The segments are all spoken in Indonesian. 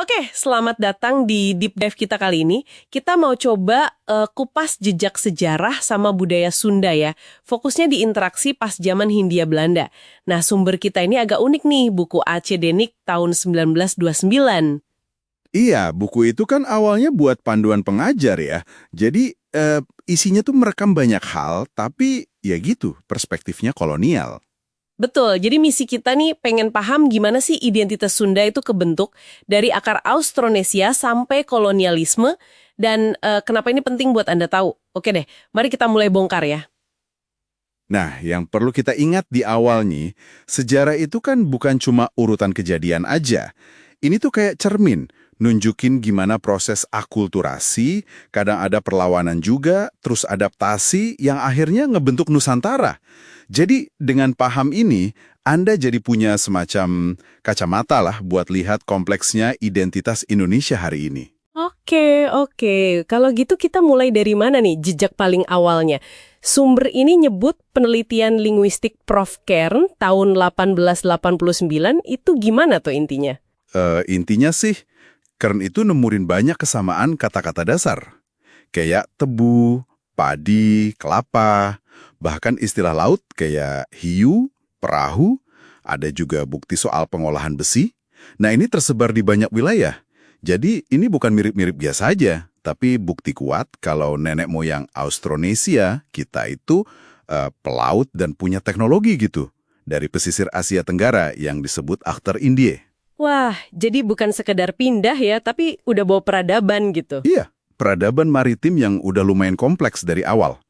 Oke, selamat datang di Deep Dive kita kali ini. Kita mau coba kupas jejak sejarah sama budaya Sunda ya. Fokusnya di interaksi pas zaman Hindia Belanda. Nah, sumber kita ini agak unik nih, buku A.C. Denik tahun 1929. Iya, buku itu kan awalnya buat panduan pengajar ya. Jadi isinya tuh merekam banyak hal, tapi ya gitu, perspektifnya kolonial. Betul, jadi misi kita nih pengen paham gimana sih identitas Sunda itu kebentuk dari akar Austronesia sampai kolonialisme dan kenapa ini penting buat Anda tahu. Oke deh, mari kita mulai bongkar ya. Nah, yang perlu kita ingat di awal nih, sejarah itu kan bukan cuma urutan kejadian aja. Ini tuh kayak cermin, nunjukin gimana proses akulturasi, kadang ada perlawanan juga, terus adaptasi yang akhirnya ngebentuk Nusantara. Jadi dengan paham ini, Anda jadi punya semacam kacamata lah buat lihat kompleksnya identitas Indonesia hari ini. Oke. Kalau gitu kita mulai dari mana nih jejak paling awalnya? Sumber ini nyebut penelitian linguistik Prof. Kern tahun 1889 itu gimana tuh intinya? Intinya sih, Kern itu nemurin banyak kesamaan kata-kata dasar. Kayak tebu, padi, kelapa, bahkan istilah laut kayak hiu, perahu, ada juga bukti soal pengolahan besi. Nah ini tersebar di banyak wilayah. Jadi ini bukan mirip-mirip biasa aja, tapi bukti kuat kalau nenek moyang Austronesia kita itu pelaut dan punya teknologi gitu. Dari pesisir Asia Tenggara yang disebut Akhtar Indie. Wah, jadi bukan sekedar pindah ya, tapi udah bawa peradaban gitu. Iya, peradaban maritim yang udah lumayan kompleks dari awal.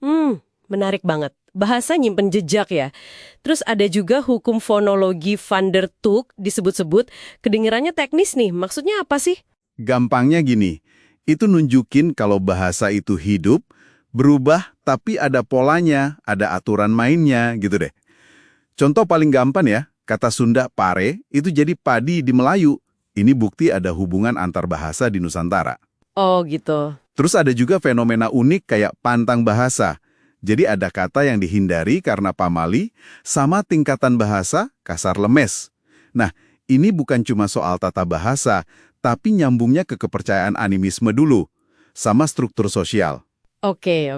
Menarik banget. Bahasa nyimpen jejak ya. Terus ada juga hukum fonologi van der Tuuk disebut-sebut. Kedengerannya teknis nih, maksudnya apa sih? Gampangnya gini, itu nunjukin kalau bahasa itu hidup, berubah, tapi ada polanya, ada aturan mainnya, gitu deh. Contoh paling gampang ya, kata Sunda pare itu jadi padi di Melayu. Ini bukti ada hubungan antar bahasa di Nusantara. Oh gitu. Terus ada juga fenomena unik kayak pantang bahasa. Jadi ada kata yang dihindari karena pamali, sama tingkatan bahasa kasar lemes. Nah, ini bukan cuma soal tata bahasa, tapi nyambungnya ke kepercayaan animisme dulu, sama struktur sosial. Oke.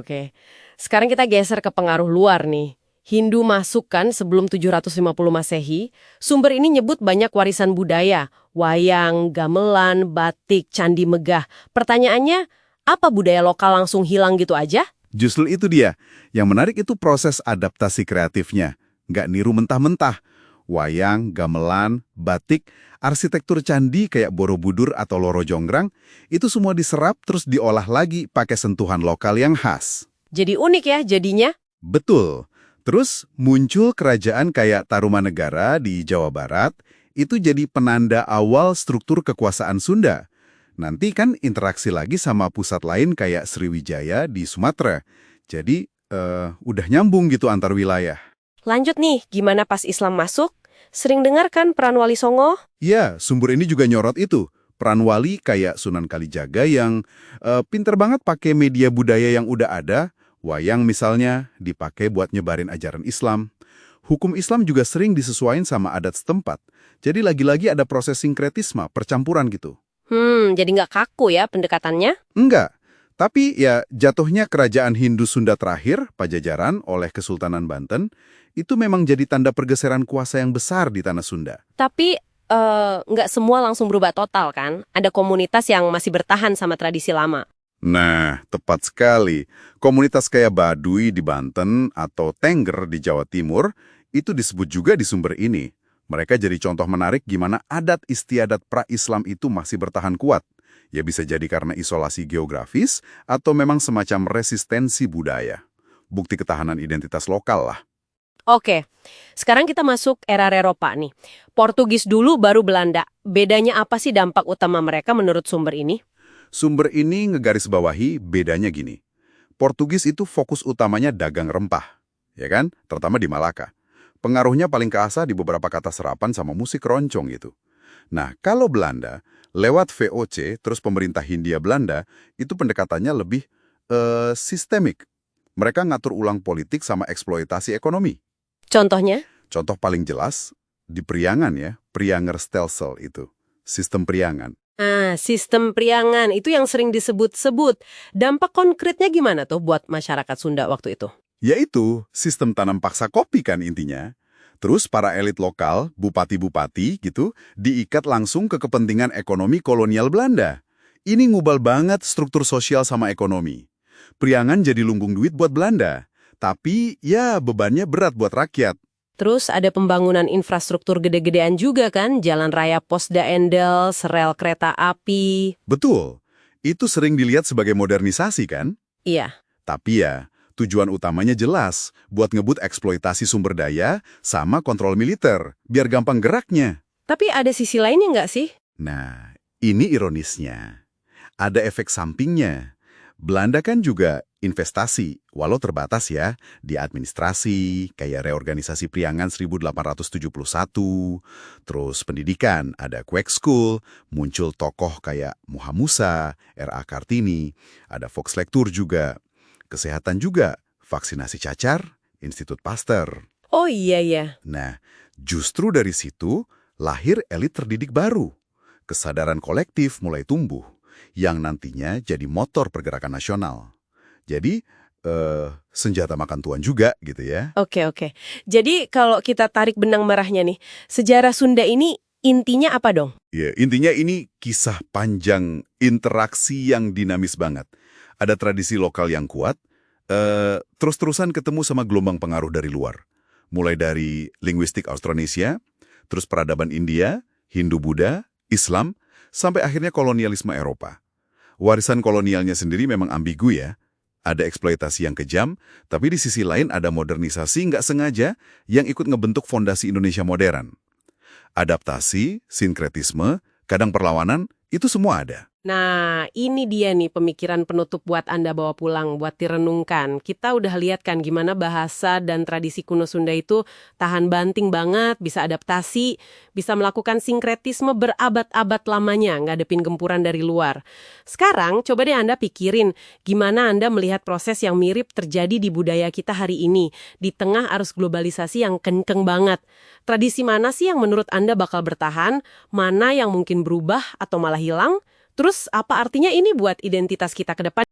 Sekarang kita geser ke pengaruh luar nih. Hindu masuk kan sebelum 750 Masehi. Sumber ini nyebut banyak warisan budaya. Wayang, gamelan, batik, candi megah. Pertanyaannya, apa budaya lokal langsung hilang gitu aja? Justru itu dia. Yang menarik itu proses adaptasi kreatifnya. Nggak niru mentah-mentah. Wayang, gamelan, batik, arsitektur candi kayak Borobudur atau Loro Jonggrang, itu semua diserap terus diolah lagi pakai sentuhan lokal yang khas. Jadi unik ya jadinya? Betul. Terus muncul kerajaan kayak Tarumanegara di Jawa Barat, itu jadi penanda awal struktur kekuasaan Sunda. Nanti kan interaksi lagi sama pusat lain kayak Sriwijaya di Sumatera. Jadi udah nyambung gitu antar wilayah. Lanjut nih, gimana pas Islam masuk? Sering dengar kan peran Wali Songo? Ya, sumber ini juga nyorot itu. Peran wali kayak Sunan Kalijaga yang pinter banget pakai media budaya yang udah ada. Wayang misalnya dipakai buat nyebarin ajaran Islam. Hukum Islam juga sering disesuaikan sama adat setempat. Jadi lagi-lagi ada proses sinkretisme, percampuran gitu. Jadi nggak kaku ya pendekatannya? Enggak. Tapi ya jatuhnya kerajaan Hindu Sunda terakhir, Pajajaran, oleh Kesultanan Banten, itu memang jadi tanda pergeseran kuasa yang besar di tanah Sunda. Tapi nggak semua langsung berubah total kan? Ada komunitas yang masih bertahan sama tradisi lama. Nah, tepat sekali. Komunitas kayak Baduy di Banten atau Tengger di Jawa Timur, itu disebut juga di sumber ini. Mereka jadi contoh menarik gimana adat istiadat pra-Islam itu masih bertahan kuat. Ya bisa jadi karena isolasi geografis atau memang semacam resistensi budaya. Bukti ketahanan identitas lokal lah. Oke, sekarang kita masuk era Eropa nih. Portugis dulu baru Belanda. Bedanya apa sih dampak utama mereka menurut sumber ini? Sumber ini ngegarisbawahi bedanya gini. Portugis itu fokus utamanya dagang rempah, ya kan? Terutama di Malaka. Pengaruhnya paling kerasa di beberapa kata serapan sama musik roncong gitu. Nah, kalau Belanda, lewat VOC, terus pemerintah Hindia Belanda, itu pendekatannya lebih sistemik. Mereka ngatur ulang politik sama eksploitasi ekonomi. Contohnya? Contoh paling jelas, di Priangan ya, Prianger Stelsel itu, sistem Priangan. Nah, sistem priangan itu yang sering disebut-sebut. Dampak konkretnya gimana tuh buat masyarakat Sunda waktu itu? Yaitu sistem tanam paksa kopi kan intinya. Terus para elit lokal, bupati-bupati gitu, diikat langsung ke kepentingan ekonomi kolonial Belanda. Ini ngubal banget struktur sosial sama ekonomi. Priangan jadi lumbung duit buat Belanda. Tapi ya bebannya berat buat rakyat. Terus ada pembangunan infrastruktur gede-gedean juga kan, jalan raya Posda Endel, rel kereta api. Betul, itu sering dilihat sebagai modernisasi kan? Iya. Tapi ya, tujuan utamanya jelas, buat ngebut eksploitasi sumber daya sama kontrol militer, biar gampang geraknya. Tapi ada sisi lainnya nggak sih? Nah, ini ironisnya. Ada efek sampingnya. Belanda kan juga investasi, walau terbatas ya, di administrasi, kayak reorganisasi Priangan 1871, terus pendidikan, ada Quake School, muncul tokoh kayak Muhammad Musa, R.A. Kartini, ada Volkslektur juga, kesehatan juga, vaksinasi cacar, Institut Pasteur. Oh iya ya. Nah, justru dari situ lahir elit terdidik baru. Kesadaran kolektif mulai tumbuh, yang nantinya jadi motor pergerakan nasional. Jadi, senjata makan tuan juga gitu ya. Oke. Jadi kalau kita tarik benang merahnya nih, sejarah Sunda ini intinya apa dong? Ya, intinya ini kisah panjang interaksi yang dinamis banget. Ada tradisi lokal yang kuat, terus-terusan ketemu sama gelombang pengaruh dari luar. Mulai dari linguistik Austronesia, terus peradaban India, Hindu-Buddha, Islam, sampai akhirnya kolonialisme Eropa. Warisan kolonialnya sendiri memang ambigu ya. Ada eksploitasi yang kejam, tapi di sisi lain ada modernisasi nggak sengaja yang ikut ngebentuk fondasi Indonesia modern. Adaptasi, sinkretisme, kadang perlawanan, itu semua ada. Nah, ini dia nih pemikiran penutup buat Anda bawa pulang, buat direnungkan. Kita udah lihat kan gimana bahasa dan tradisi kuno Sunda itu tahan banting banget, bisa adaptasi, bisa melakukan sinkretisme berabad-abad lamanya, ngadepin gempuran dari luar. Sekarang, coba deh Anda pikirin, gimana Anda melihat proses yang mirip terjadi di budaya kita hari ini, di tengah arus globalisasi yang kenceng banget. Tradisi mana sih yang menurut Anda bakal bertahan, mana yang mungkin berubah atau malah hilang? Terus apa artinya ini buat identitas kita ke depan?